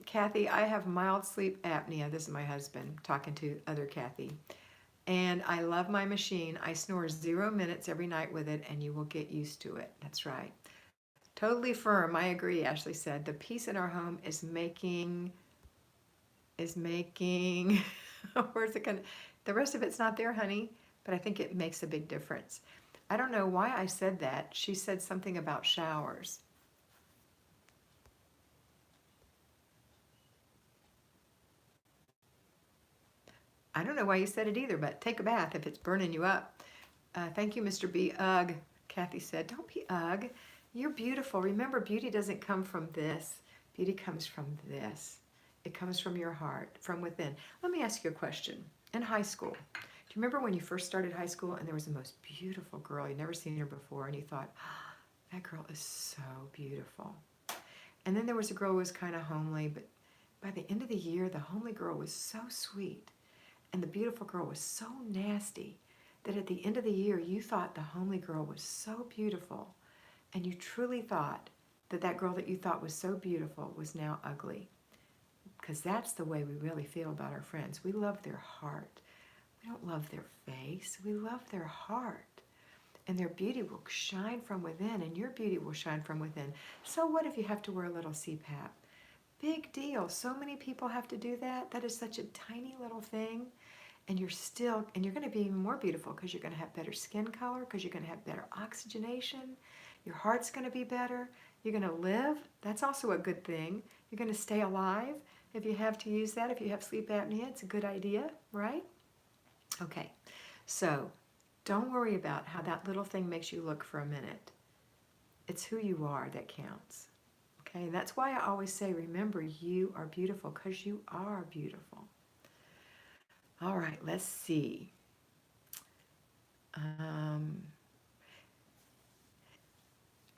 Kathy, I have mild sleep apnea. This is my husband talking to other Kathy. And I love my machine. I snore 0 minutes every night with it, and you will get used to it. That's right. Totally firm. I agree, Ashley said. The peace in our home is making, where's it going? The rest of it's not there, honey, but I think it makes a big difference. I don't know why I said that. She said something about showers. I don't know why you said it either, but take a bath if it's burning you up. Thank you, Mr. B. Ugh, Kathy said. Don't be ugh. You're beautiful. Remember, beauty doesn't come from this. Beauty comes from this. It comes from your heart, from within. Let me ask you a question. In high school, do you remember when you first started high school and there was the most beautiful girl, you'd never seen her before, and you thought, oh, that girl is so beautiful. And then there was a girl who was kind of homely, but by the end of the year, the homely girl was so sweet. And the beautiful girl was so nasty that at the end of the year, you thought the homely girl was so beautiful. And you truly thought that that girl that you thought was so beautiful was now ugly. Because that's the way we really feel about our friends. We love their heart. We don't love their face. We love their heart. And their beauty will shine from within, and your beauty will shine from within. So what if you have to wear a little CPAP? Big deal. So many people have to do that. That is such a tiny little thing. And you're going to be even more beautiful because you're going to have better skin color, because you're going to have better oxygenation. Your heart's going to be better. You're going to live. That's also a good thing. You're going to stay alive. If you have to use that, if you have sleep apnea, it's a good idea, right? Okay, so don't worry about how that little thing makes you look for a minute. It's who you are that counts. Okay, and that's why I always say, remember, you are beautiful because you are beautiful. All right, let's see.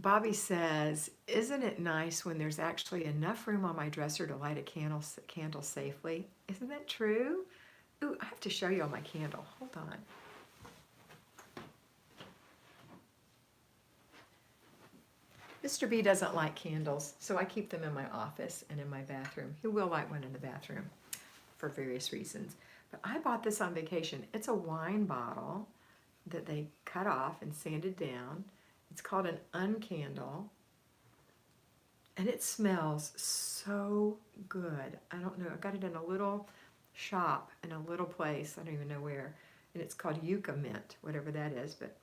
Bobby says, isn't it nice when there's actually enough room on my dresser to light a candle safely? Isn't that true? Ooh, I have to show you all my candle. Hold on. Mr. B doesn't like candles, so I keep them in my office and in my bathroom. He will light one in the bathroom for various reasons. But I bought this on vacation. It's a wine bottle that they cut off and sanded down. It's called an uncandle. And it smells so good. I don't know. I got it in a little shop in a little place. I don't even know where. And it's called Yucca Mint, whatever that is. But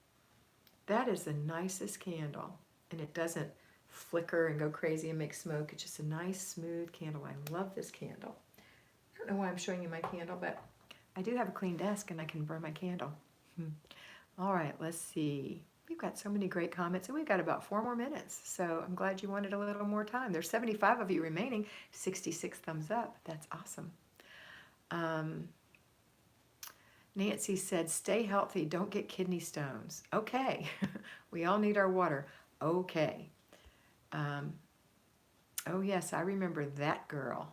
that is the nicest candle. And it doesn't flicker and go crazy and make smoke. It's just a nice, smooth candle. I love this candle. I don't know why I'm showing you my candle, but I do have a clean desk and I can burn my candle. All right, let's see. We've got so many great comments, and we've got about 4 more minutes. So I'm glad you wanted a little more time. There's 75 of you remaining, 66 thumbs up. That's awesome. Nancy said, stay healthy, don't get kidney stones. Okay, we all need our water. Okay. Oh yes, I remember that girl.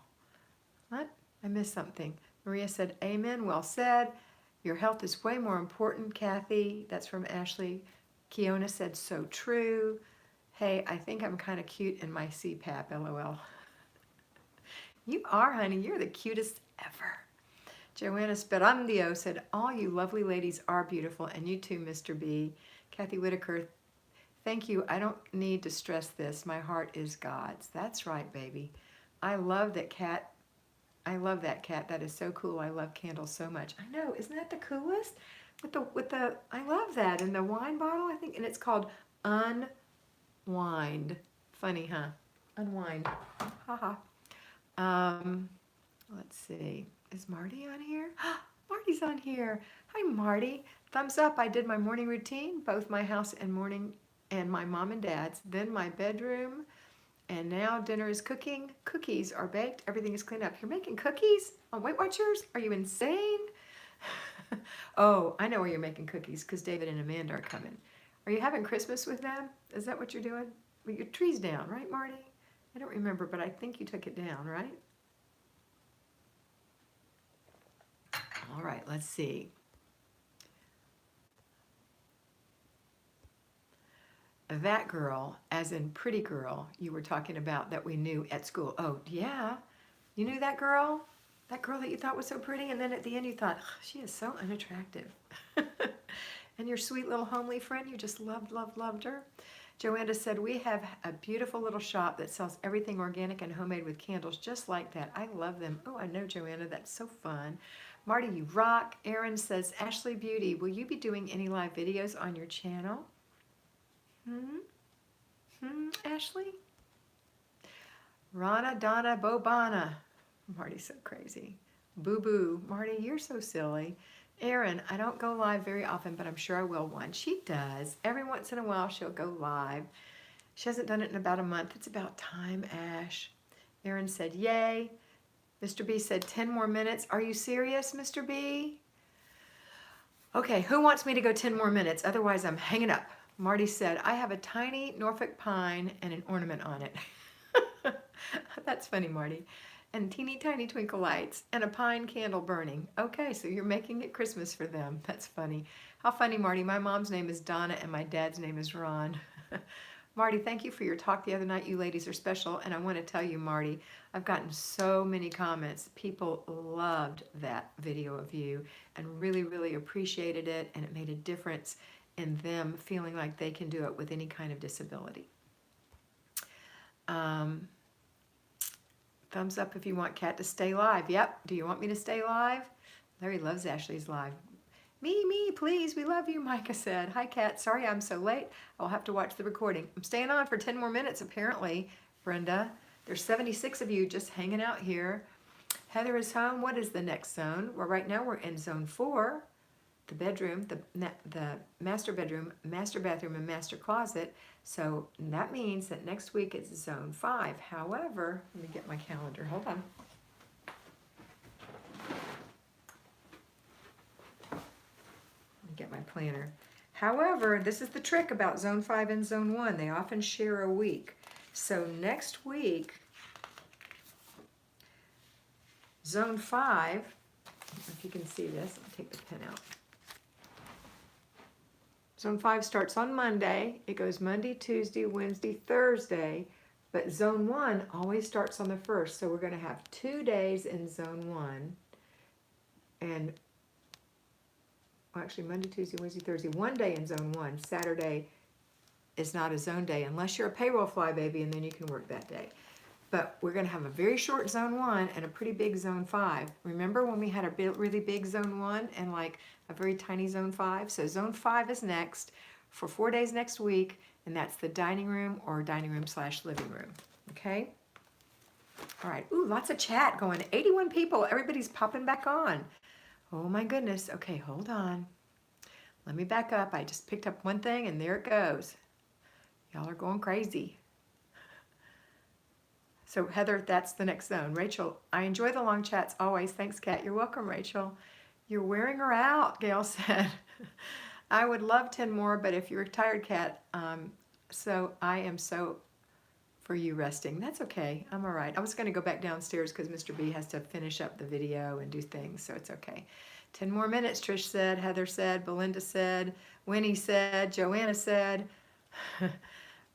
What? I missed something. Maria said, amen, well said. Your health is way more important, Kathy. That's from Ashley. Kiona said, so true. Hey, I think I'm kind of cute in my CPAP, LOL. You are, honey. You're the cutest ever. Joanna Sperandio said, all you lovely ladies are beautiful, and you too, Mr. B. Kathy Whitaker, thank you. I don't need to stress this. My heart is God's. That's right, baby. I love that, Kat. I love that, Kat. That is so cool. I love candles so much. I know. Isn't that the coolest? I love that. And the wine bottle, I think, and it's called Unwind. Funny, huh? Unwind. Haha. Let's see. Is Marty on here? Marty's on here. Hi, Marty. Thumbs up. I did my morning routine, both my house and morning and my mom and dad's, then my bedroom, and now dinner is cooking. Cookies are baked. Everything is cleaned up. You're making cookies on Weight Watchers? Are you insane? Oh, I know where you're making cookies because David and Amanda are coming. Are you having Christmas with them? Is that what you're doing? Well, your tree's down, right, Marty? I don't remember, but I think you took it down, right? All right, let's see. That girl, as in pretty girl, you were talking about that we knew at school. Oh, yeah. You knew that girl? That girl that you thought was so pretty, and then at the end you thought, she is so unattractive. And your sweet little homely friend, you just loved her. Joanna said, we have a beautiful little shop that sells everything organic and homemade with candles just like that. I love them. Oh, I know, Joanna. That's so fun. Marty, you rock. Erin says, Ashley Beauty, will you be doing any live videos on your channel? Ashley? Rana, Donna, Bobana. Marty's so crazy. Boo-boo. Marty, you're so silly. Erin, I don't go live very often, but I'm sure I will one. She does. Every once in a while, she'll go live. She hasn't done it in about a month. It's about time, Ash. Erin said, yay. Mr. B said, 10 more minutes. Are you serious, Mr. B? Okay, who wants me to go 10 more minutes? Otherwise, I'm hanging up. Marty said, I have a tiny Norfolk pine and an ornament on it. That's funny, Marty. And teeny tiny twinkle lights and a pine candle burning. Okay, so you're making it Christmas for them. That's funny. How funny, Marty. My mom's name is Donna and my dad's name is Ron. Marty, thank you for your talk the other night. You ladies are special. And I want to tell you, Marty, I've gotten so many comments. People loved that video of you and really appreciated it. And it made a difference in them feeling like they can do it with any kind of disability. Thumbs up if you want Kat to stay live. Yep. Do you want me to stay live? Larry loves Ashley's live. Me, please. We love you, Micah said. Hi, Kat. Sorry I'm so late. I'll have to watch the recording. I'm staying on for 10 more minutes, apparently, Brenda. There's 76 of you just hanging out here. Heather is home. What is the next zone? Well, right now we're in zone 4. The bedroom, the master bedroom, master bathroom, and master closet. So that means that next week it's zone 5. However, let me get my calendar. Hold on. Let me get my planner. However, this is the trick about zone 5 and zone 1. They often share a week. So next week, zone 5, if you can see this, I'll take the pen out. Zone 5 starts on Monday. It goes Monday, Tuesday, Wednesday, Thursday. But zone 1 always starts on the 1st. So we're going to have 2 days in zone 1. And, well, actually, Monday, Tuesday, Wednesday, Thursday. 1 day in zone 1. Saturday is not a zone day unless you're a payroll flybaby, and then you can work that day. But we're going to have a very short zone 1 and a pretty big zone 5. Remember when we had a really big zone 1 and like a very tiny zone 5? So zone 5 is next for 4 days next week, and that's the dining room or dining room / living room. Okay? All right. Ooh, lots of chat going. 81 people. Everybody's popping back on. Oh my goodness. Okay, hold on. Let me back up. I just picked up one thing and there it goes. Y'all are going crazy. So Heather, that's the next zone. Rachel, I enjoy the long chats always. Thanks, Kat. You're welcome, Rachel. You're wearing her out, Gail said. I would love 10 more, but if you're tired, Kat, so I am so for you resting. That's okay. I'm all right. I was going to go back downstairs because Mr. B has to finish up the video and do things, so it's okay. 10 more minutes, Trish said, Heather said, Belinda said, Winnie said, Joanna said.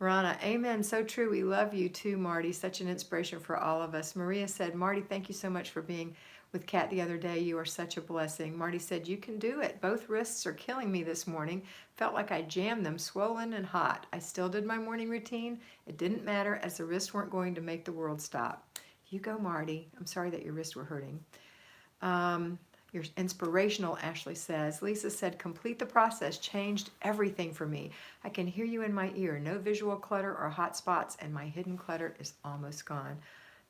Rana, amen, so true. We love you too, Marty. Such an inspiration for all of us. Maria said, Marty, thank you so much for being with Kat the other day. You are such a blessing. Marty said, you can do it. Both wrists are killing me this morning. Felt like I jammed them, swollen and hot. I still did my morning routine. It didn't matter as the wrists weren't going to make the world stop. You go, Marty. I'm sorry that your wrists were hurting. You're inspirational, Ashley says. Lisa said, complete the process, changed everything for me. I can hear you in my ear. No visual clutter or hot spots, and my hidden clutter is almost gone.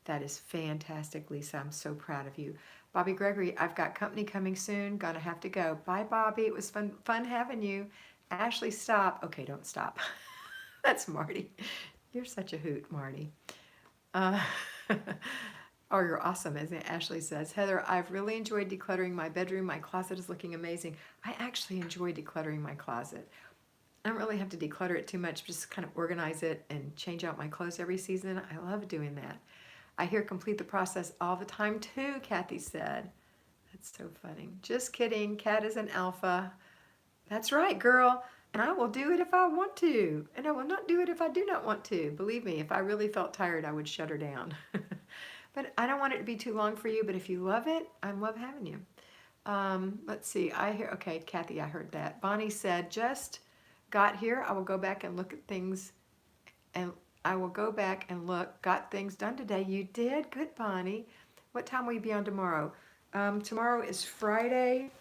That is fantastic, Lisa. I'm so proud of you. Bobby Gregory, I've got company coming soon. Gonna have to go. Bye, Bobby. It was fun having you. Ashley, stop. Okay, don't stop. That's Marty. You're such a hoot, Marty. Oh, you're awesome, as Ashley says. Heather, I've really enjoyed decluttering my bedroom. My closet is looking amazing. I actually enjoy decluttering my closet. I don't really have to declutter it too much, just kind of organize it and change out my clothes every season. I love doing that. I hear complete the process all the time too, Kathy said. That's so funny. Just kidding. Kat is an alpha. That's right, girl. And I will do it if I want to. And I will not do it if I do not want to. Believe me, if I really felt tired, I would shut her down. But I don't want it to be too long for you, but if you love it, I love having you. Let's see, okay, Kathy, I heard that. Bonnie said, just got here. I will go back and look at things, and I will go back and look. Got things done today. You did? Good, Bonnie. What time will you be on tomorrow? Tomorrow is Friday.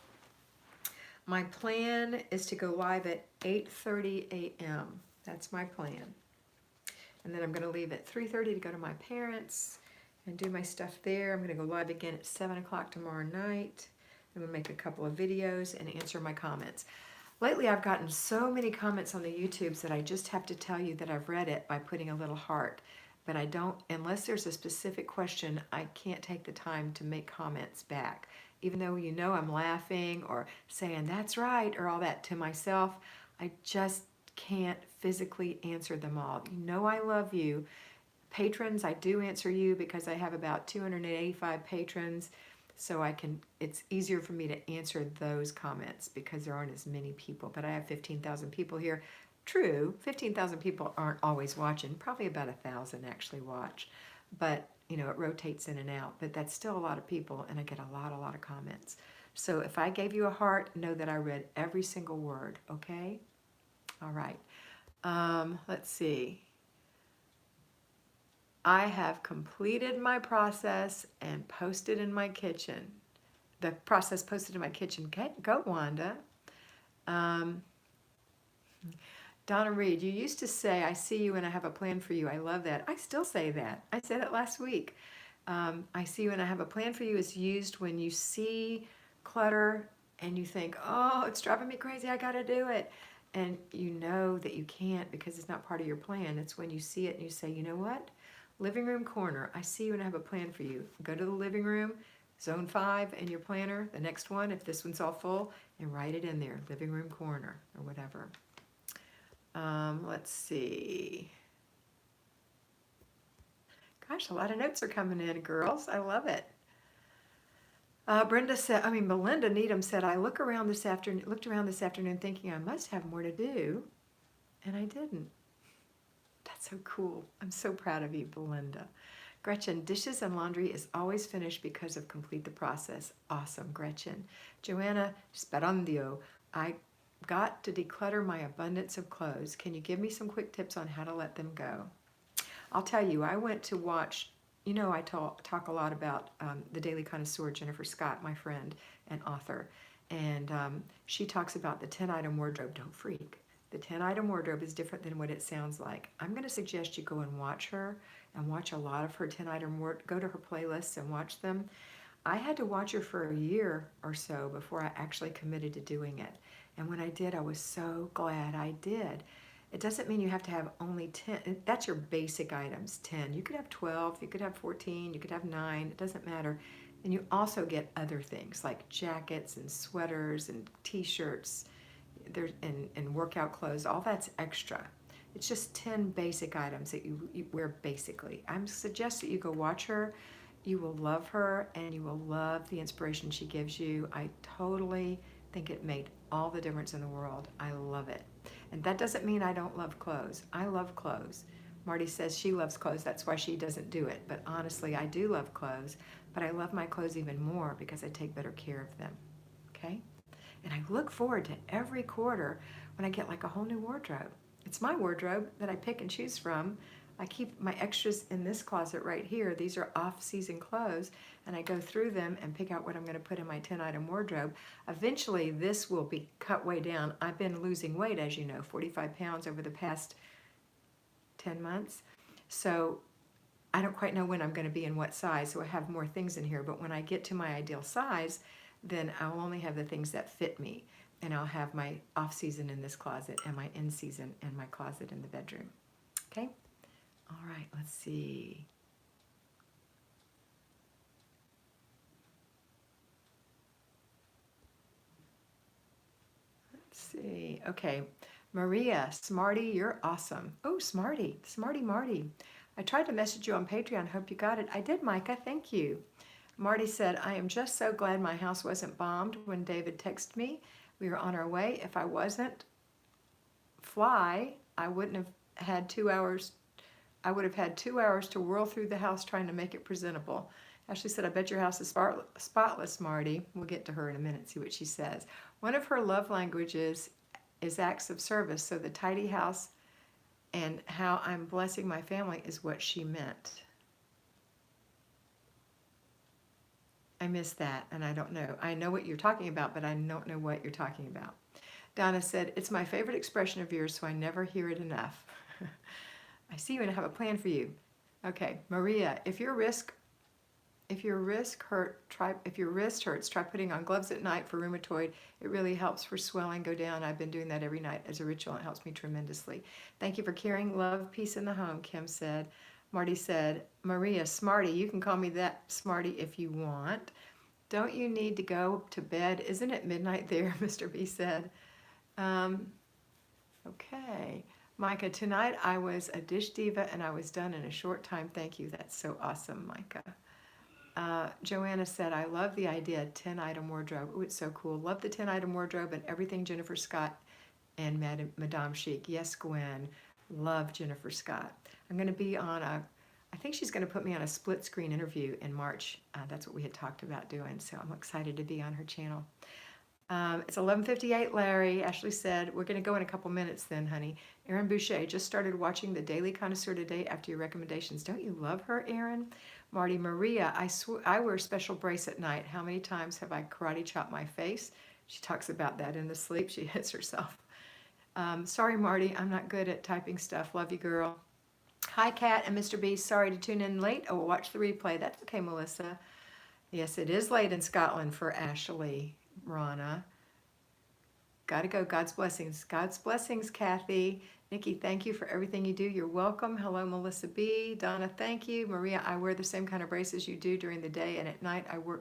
My plan is to go live at 8:30 a.m. That's my plan. And then I'm going to leave at 3:30 to go to my parents and do my stuff there. I'm going to go live again at 7 o'clock tomorrow night. I'm going to make a couple of videos and answer my comments. Lately, I've gotten so many comments on the YouTubes that I just have to tell you that I've read it by putting a little heart. But I don't, unless there's a specific question, I can't take the time to make comments back. Even though you know I'm laughing or saying, that's right, or all that to myself, I just can't physically answer them all. You know I love you. Patrons, I do answer you because I have about 285 patrons, so it's easier for me to answer those comments because there aren't as many people, but I have 15,000 people here. True, 15,000 people aren't always watching, probably about 1,000 actually watch, but you know, it rotates in and out, but that's still a lot of people, and I get a lot of comments. So if I gave you a heart, know that I read every single word, okay? All right, let's see. I have completed my process and posted in my kitchen. The process posted in my kitchen. Okay, go, Wanda. Um, Donna Reed, you used to say, I see you and I have a plan for you. I love that. I still say that. I said it last week. I see you and I have a plan for you is used when you see clutter and you think, oh, it's driving me crazy. I got to do it. And you know that you can't because it's not part of your plan. It's when you see it and you say, you know what? Living room corner. I see you and I have a plan for you. Go to the living room, zone 5 in your planner, the next one, if this one's all full, and write it in there, living room corner or whatever. Let's see. Gosh, a lot of notes are coming in, girls. I love it. Melinda Needham said, I looked around this afternoon thinking I must have more to do, and I didn't. That's so cool. I'm so proud of you, Belinda. Gretchen, dishes and laundry is always finished because of complete the process. Awesome, Gretchen. Joanna Sperandio, I got to declutter my abundance of clothes. Can you give me some quick tips on how to let them go? I'll tell you, I went to watch, I talk a lot about the Daily Connoisseur, Jennifer Scott, my friend and author, and she talks about the 10-item wardrobe. Don't freak. The 10-item wardrobe is different than what it sounds like. I'm going to suggest you go and watch her and watch a lot of her 10-item wardrobe. Go to her playlists and watch them. I had to watch her for a year or so before I actually committed to doing it. And when I did, I was so glad I did. It doesn't mean you have to have only 10. That's your basic items, 10. You could have 12, you could have 14, you could have 9. It doesn't matter. And you also get other things like jackets and sweaters and t-shirts and workout clothes. All that's extra. It's just 10 basic items that you wear basically. I suggest that you go watch her. You will love her and you will love the inspiration she gives you. I totally think it made all the difference in the world. I love it. And that doesn't mean I don't love clothes. I love clothes. Marty says she loves clothes. That's why she doesn't do it. But honestly, I do love clothes. But I love my clothes even more because I take better care of them. Okay? And I look forward to every quarter when I get like a whole new wardrobe. It's my wardrobe that I pick and choose from. I keep my extras in this closet right here. These are off-season clothes, and I go through them and pick out what I'm going to put in my 10-item wardrobe. Eventually, this will be cut way down. I've been losing weight, as you know, 45 pounds over the past 10 months. So I don't quite know when I'm going to be in what size, so I have more things in here. But when I get to my ideal size, then I'll only have the things that fit me. And I'll have my off-season in this closet and my in-season in my closet in the bedroom. Okay? All right, let's see. Let's see. Okay. Maria, Smarty, you're awesome. Oh, Smarty. Smarty Marty. I tried to message you on Patreon. Hope you got it. I did, Micah. Thank you. Marty said, I am just so glad my house wasn't bombed when David texted me. We were on our way. If I wasn't I wouldn't have had 2 hours. I would have had 2 hours to whirl through the house trying to make it presentable. Ashley said, I bet your house is spotless, Marty. We'll get to her in a minute, see what she says. One of her love languages is acts of service, so the tidy house and how I'm blessing my family is what she meant. I missed that, and I don't know. I know what you're talking about, but I don't know what you're talking about. Donna said, it's my favorite expression of yours, so I never hear it enough. I see you and I have a plan for you. Okay, Maria, if your wrist hurts, try putting on gloves at night for rheumatoid. It really helps for swelling go down. I've been doing that every night as a ritual. It helps me tremendously. Thank you for caring. Love, peace in the home, Kim said. Marty said, Maria, Smarty, you can call me that, Smarty, if you want. Don't you need to go to bed? Isn't it midnight there, Mr. B said. Okay. Micah, tonight I was a dish diva and I was done in a short time. Thank you. That's so awesome, Micah. Joanna said, I love the idea, 10-item wardrobe. Oh, it's so cool. Love the 10-item wardrobe and everything Jennifer Scott and Madame Chic. Yes, Gwen. Love Jennifer Scott. I'm going to be on I think she's going to put me on a split screen interview in March. That's what we had talked about doing. So I'm excited to be on her channel. It's 11:58, Larry. Ashley said, we're going to go in a couple minutes then, honey. Erin Boucher just started watching The Daily Connoisseur today after your recommendations. Don't you love her, Erin? Marty, Maria, I wear special brace at night. How many times have I karate chopped my face? She talks about that in the sleep. She hits herself. Sorry, Marty, I'm not good at typing stuff. Love you, girl. Hi, Kat and Mr. B. Sorry to tune in late. I will watch the replay. That's okay, Melissa. Yes, it is late in Scotland for Ashley. Rana. Gotta go. God's blessings. God's blessings, Kathy. Nikki, thank you for everything you do. You're welcome. Hello, Melissa B. Donna, thank you. Maria, I wear the same kind of braces you do during the day, and at night I wear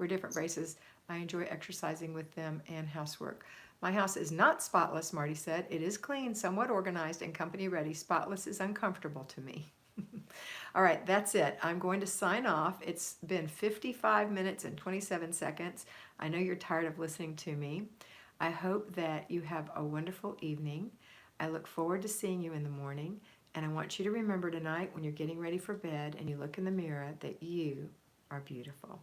different braces. I enjoy exercising with them and housework. My house is not spotless, Marty said. It is clean, somewhat organized, and company ready. Spotless is uncomfortable to me. All right, that's it. I'm going to sign off. It's been 55 minutes and 27 seconds. I know you're tired of listening to me. I hope that you have a wonderful evening. I look forward to seeing you in the morning. And I want you to remember tonight when you're getting ready for bed and you look in the mirror that you are beautiful.